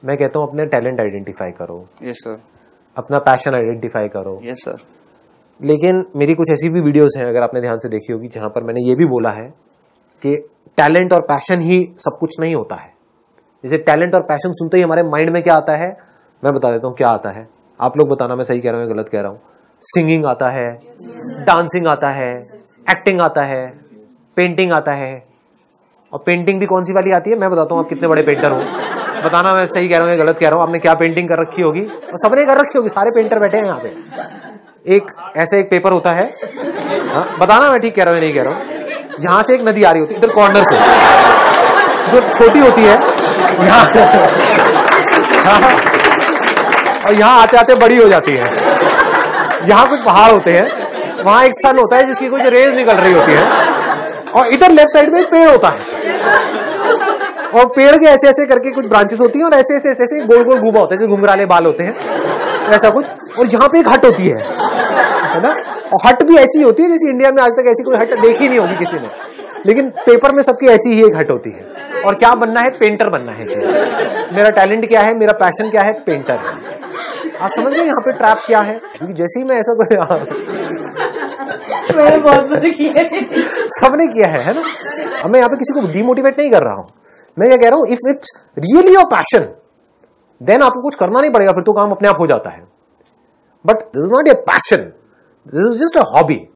मैं कहता हूँ अपने टैलेंट आइडेंटिफाई करो। Yes sir. अपना पैशन आइडेंटिफाई करो। Yes sir. लेकिन मेरी कुछ ऐसी भी वीडियोस हैं, अगर आपने ध्यान से देखी होगी, जहां पर मैंने ये भी बोला है कि टैलेंट और पैशन ही सब कुछ नहीं होता है। जैसे टैलेंट और पैशन सुनते ही हमारे माइंड में क्या आता है, मैं बता देता हूँ क्या आता है। आप लोग बताना मैं सही कह रहा हूँ या गलत कह रहा हूँ। सिंगिंग आता है, डांसिंग आता है, एक्टिंग आता है, पेंटिंग आता है। और पेंटिंग भी कौन सी वाली आती है, मैं बताता हूँ आप कितने बड़े पेंटर हो। बताना मैं सही कह रहा हूँ या गलत कह रहा हूँ। आपने क्या पेंटिंग कर रखी होगी, और सबने कर रखी होगी, सारे पेंटर बैठे हैं यहाँ पे। एक ऐसे एक पेपर होता है, हाँ बताना मैं ठीक कह रहा हूँ या नहीं कह रहा हूँ। यहां से एक नदी आ रही होती है, इधर कॉर्नर से जो छोटी होती है यहाँ, और यहाँ आते आते बड़ी हो जाती है। यहाँ कुछ पहाड़ होते हैं, वहां एक सन होता है जिसकी कुछ रेज निकल रही होती है, और इधर लेफ्ट साइड में एक पेड़ होता है, और पेड़ के ऐसे ऐसे करके कुछ ब्रांचेस होती हैं, और ऐसे ऐसे ऐसे ऐसे गोल गोल गुबा होता है, जैसे घुंघराले बाल होते हैं ऐसा कुछ। और यहाँ पे एक हट होती है ना, और हट भी ऐसी होती है जैसे इंडिया में आज तक ऐसी कोई हट देखी नहीं होगी किसी ने, लेकिन पेपर में सबकी ऐसी ही एक हट होती है। और क्या बनना है, पेंटर बनना है। मेरा टैलेंट क्या है, मेरा पैशन क्या है, पेंटर है। आप समझ गए यहाँ पे ट्रैप क्या है, क्योंकि जैसे ही मैं ऐसा कोई मैंने बहुत बार किया है, सबने किया है ना। अब मैं यहाँ पे किसी को डिमोटिवेट नहीं कर रहा हूं, मैं क्या कह रहा हूं, if it's really your passion then आपको कुछ करना नहीं पड़ेगा, फिर तो काम अपने आप हो जाता है। But this is not a passion, this is just a hobby.